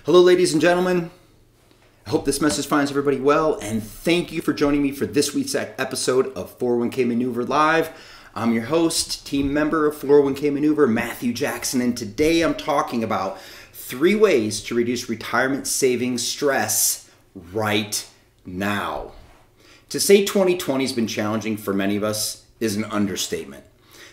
Hello, ladies and gentlemen. I hope this message finds everybody well, and thank you for joining me for this week's episode of 401k Maneuver Live. I'm your host, team member of 401k Maneuver, Matthew Jackson, and today I'm talking about 3 ways to reduce retirement savings stress right now. To say 2020 has been challenging for many of us is an understatement.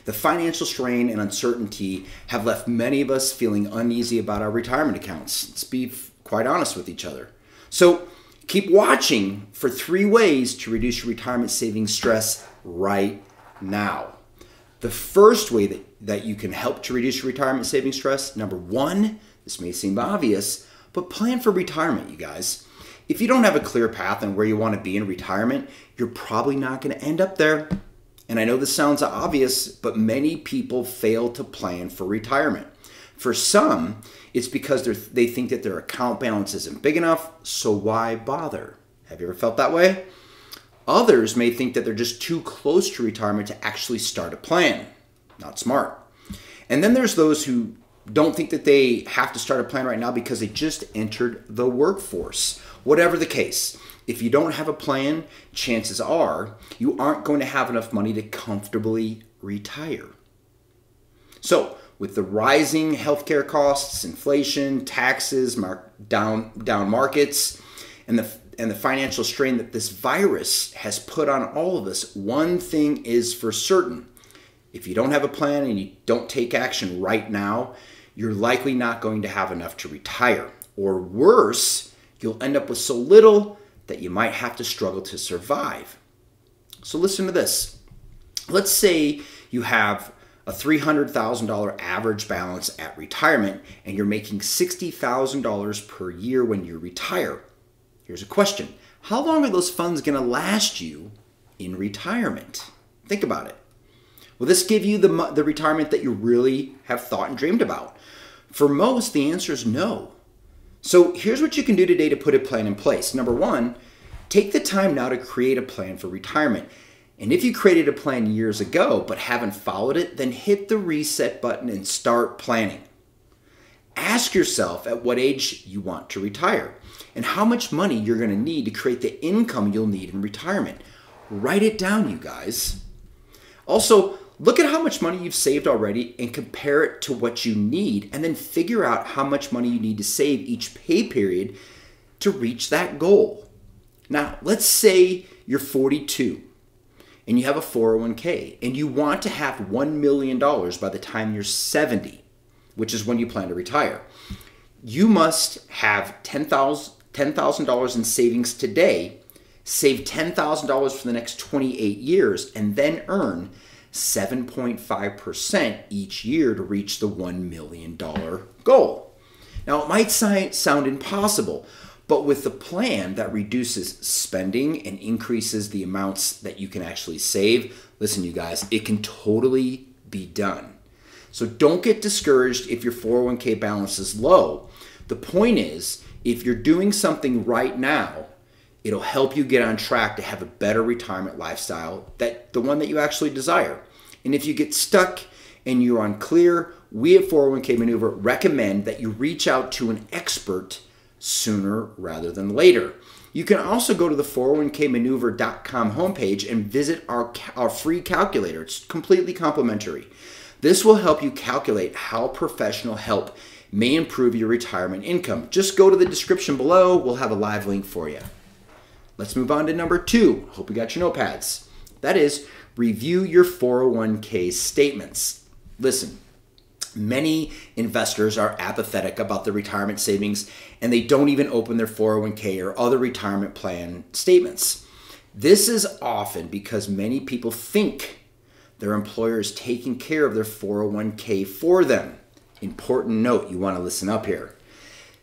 The financial strain and uncertainty have left many of us feeling uneasy about our retirement accounts. Let's be quite honest with each other. So keep watching for 3 ways to reduce your retirement savings stress right now. The first way that you can help to reduce your retirement savings stress, number 1, this may seem obvious, but plan for retirement, you guys. If you don't have a clear path on where you want to be in retirement, you're probably not going to end up there. And I know this sounds obvious, but many people fail to plan for retirement. For some, it's because they think that their account balance isn't big enough, so why bother? Have you ever felt that way? Others may think that they're just too close to retirement to actually start a plan. Not smart. And then there's those who don't think that they have to start a plan right now because they just entered the workforce. Whatever the case, if you don't have a plan, chances are you aren't going to have enough money to comfortably retire. So, with the rising healthcare costs, inflation, taxes, down markets, and the financial strain that this virus has put on all of us, one thing is for certain. If you don't have a plan and you don't take action right now, you're likely not going to have enough to retire. Or worse, you'll end up with so little that you might have to struggle to survive. So listen to this. Let's say you have a $300,000 average balance at retirement and you're making $60,000 per year when you retire. Here's a question. How long are those funds going to last you in retirement? Think about it. Will this give you the retirement that you really have thought and dreamed about? For most, the answer is no. So here's what you can do today to put a plan in place. Number 1, take the time now to create a plan for retirement. And if you created a plan years ago but haven't followed it, then hit the reset button and start planning. Ask yourself at what age you want to retire and how much money you're going to need to create the income you'll need in retirement. Write it down, you guys. Also, look at how much money you've saved already and compare it to what you need, and then figure out how much money you need to save each pay period to reach that goal. Now, let's say you're 42 and you have a 401k and you want to have $1 million by the time you're 70, which is when you plan to retire. You must have $10,000 in savings today, save $10,000 for the next 28 years, and then earn 7.5% each year to reach the $1 million goal. Now, it might sound impossible, but with the plan that reduces spending and increases the amounts that you can actually save, listen, you guys, it can totally be done. So don't get discouraged if your 401k balance is low. The point is, if you're doing something right now, it'll help you get on track to have a better retirement lifestyle, the one that you actually desire. And if you get stuck and you're unclear, we at 401k Maneuver recommend that you reach out to an expert sooner rather than later. You can also go to the 401kmaneuver.com homepage and visit our free calculator. It's completely complimentary. This will help you calculate how professional help may improve your retirement income. Just go to the description below. We'll have a live link for you. Let's move on to number 2. Hope you got your notepads. That is, review your 401k statements. Listen, many investors are apathetic about their retirement savings and they don't even open their 401k or other retirement plan statements. This is often because many people think their employer is taking care of their 401k for them. Important note, you want to listen up here.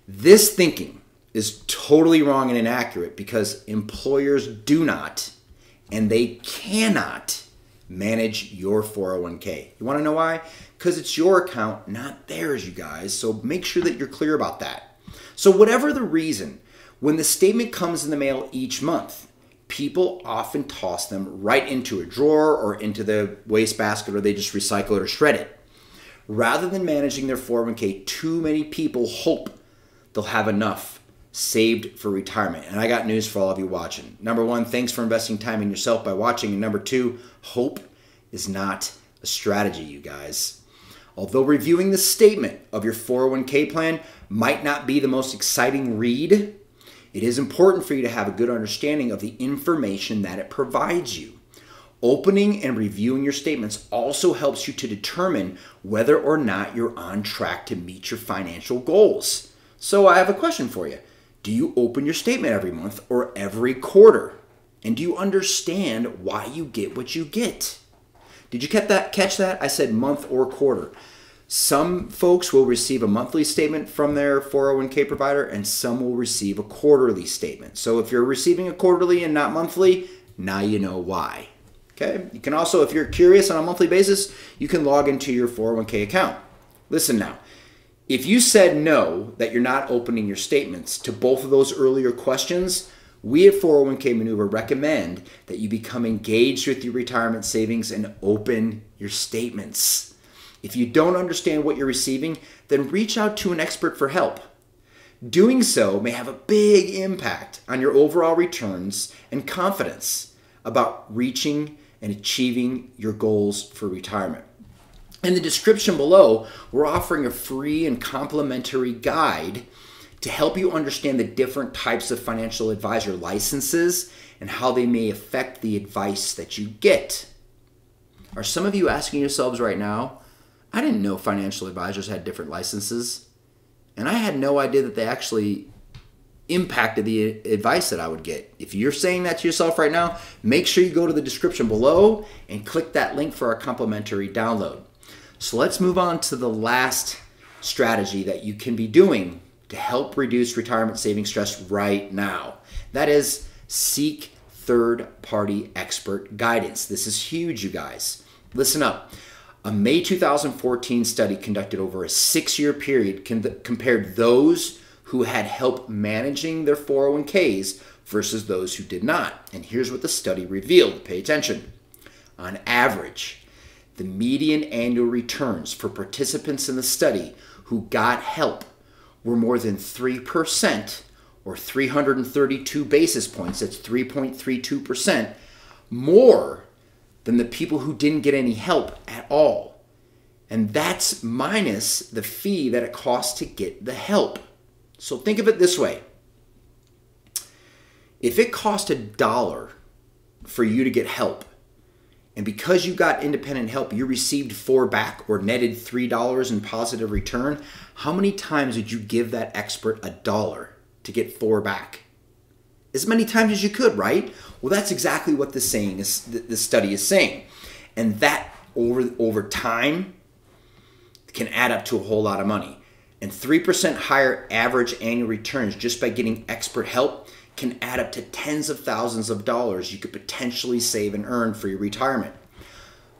This thinking is totally wrong and inaccurate because employers do not and they cannot manage your 401k. You want to know why? Because it's your account, not theirs, you guys. So make sure that you're clear about that. So whatever the reason, when the statement comes in the mail each month, people often toss them right into a drawer or into the wastebasket, or they just recycle it or shred it. Rather than managing their 401k, too many people hope they'll have enough saved for retirement. And I got news for all of you watching. Number one, thanks for investing time in yourself by watching. And number two, hope is not a strategy, you guys. Although reviewing the statement of your 401k plan might not be the most exciting read, it is important for you to have a good understanding of the information that it provides you. Opening and reviewing your statements also helps you to determine whether or not you're on track to meet your financial goals. So I have a question for you. Do you open your statement every month or every quarter? And do you understand why you get what you get? Did you catch that? I said month or quarter. Some folks will receive a monthly statement from their 401k provider, and some will receive a quarterly statement. So if you're receiving a quarterly and not monthly, now you know why. Okay? You can also, if you're curious on a monthly basis, you can log into your 401k account. Listen now. If you said no, that you're not opening your statements to both of those earlier questions, we at 401k Maneuver recommend that you become engaged with your retirement savings and open your statements. If you don't understand what you're receiving, then reach out to an expert for help. Doing so may have a big impact on your overall returns and confidence about reaching and achieving your goals for retirement. In the description below, we're offering a free and complimentary guide to help you understand the different types of financial advisor licenses and how they may affect the advice that you get. Are some of you asking yourselves right now, I didn't know financial advisors had different licenses, and I had no idea that they actually impacted the advice that I would get. If you're saying that to yourself right now, make sure you go to the description below and click that link for our complimentary download. So let's move on to the last strategy that you can be doing to help reduce retirement saving stress right now. That is, seek third-party expert guidance. This is huge, you guys. Listen up. A May 2014 study conducted over a 6-year period compared those who had help managing their 401ks versus those who did not. And here's what the study revealed. Pay attention. On average, the median annual returns for participants in the study who got help were more than 3%, or 332 basis points, that's 3.32%, more than the people who didn't get any help at all. And that's minus the fee that it costs to get the help. So think of it this way. If it cost $1 for you to get help, and because you got independent help, you received 4 back or netted $3 in positive return, how many times would you give that expert $1 to get 4 back? As many times as you could, right? Well, that's exactly what this study is saying. And that over time can add up to a whole lot of money. And 3% higher average annual returns just by getting expert help can add up to tens of thousands of dollars you could potentially save and earn for your retirement.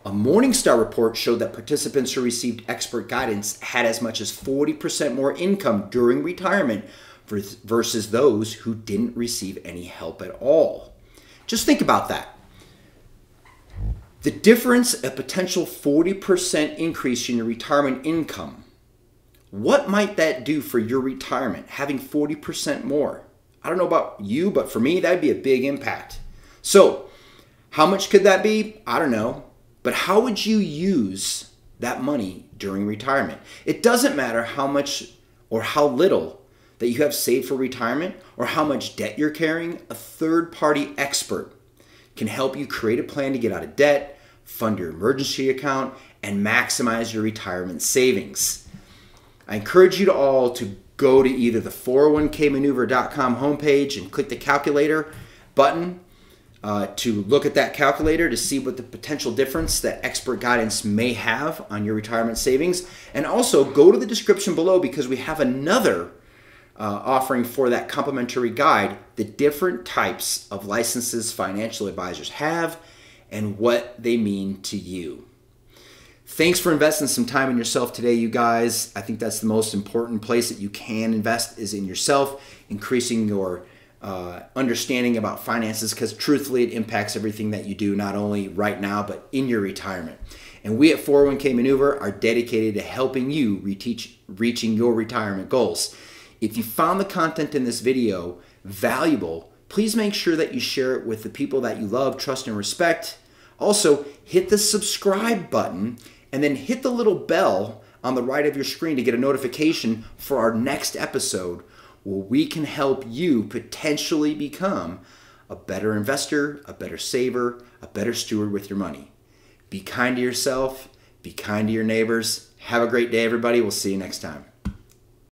A Morningstar report showed that participants who received expert guidance had as much as 40% more income during retirement versus those who didn't receive any help at all. Just think about that. The difference, a potential 40% increase in your retirement income. What might that do for your retirement, having 40% more? I don't know about you, but for me, that'd be a big impact. So, how much could that be? I don't know. But how would you use that money during retirement? It doesn't matter how much or how little that you have saved for retirement or how much debt you're carrying. A third-party expert can help you create a plan to get out of debt, fund your emergency account, and maximize your retirement savings. I encourage you to all to go to either the 401kmaneuver.com homepage and click the calculator button to look at that calculator to see what the potential difference that expert guidance may have on your retirement savings. And also go to the description below because we have another offering for that complimentary guide, the different types of licenses financial advisors have and what they mean to you. Thanks for investing some time in yourself today, you guys. I think that's the most important place that you can invest is in yourself, increasing your understanding about finances, because truthfully, it impacts everything that you do, not only right now, but in your retirement. And we at 401k Maneuver are dedicated to helping you reaching your retirement goals. If you found the content in this video valuable, please make sure that you share it with the people that you love, trust, and respect. Also, hit the subscribe button and then hit the little bell on the right of your screen to get a notification for our next episode where we can help you potentially become a better investor, a better saver, a better steward with your money. Be kind to yourself, be kind to your neighbors. Have a great day, everybody. We'll see you next time.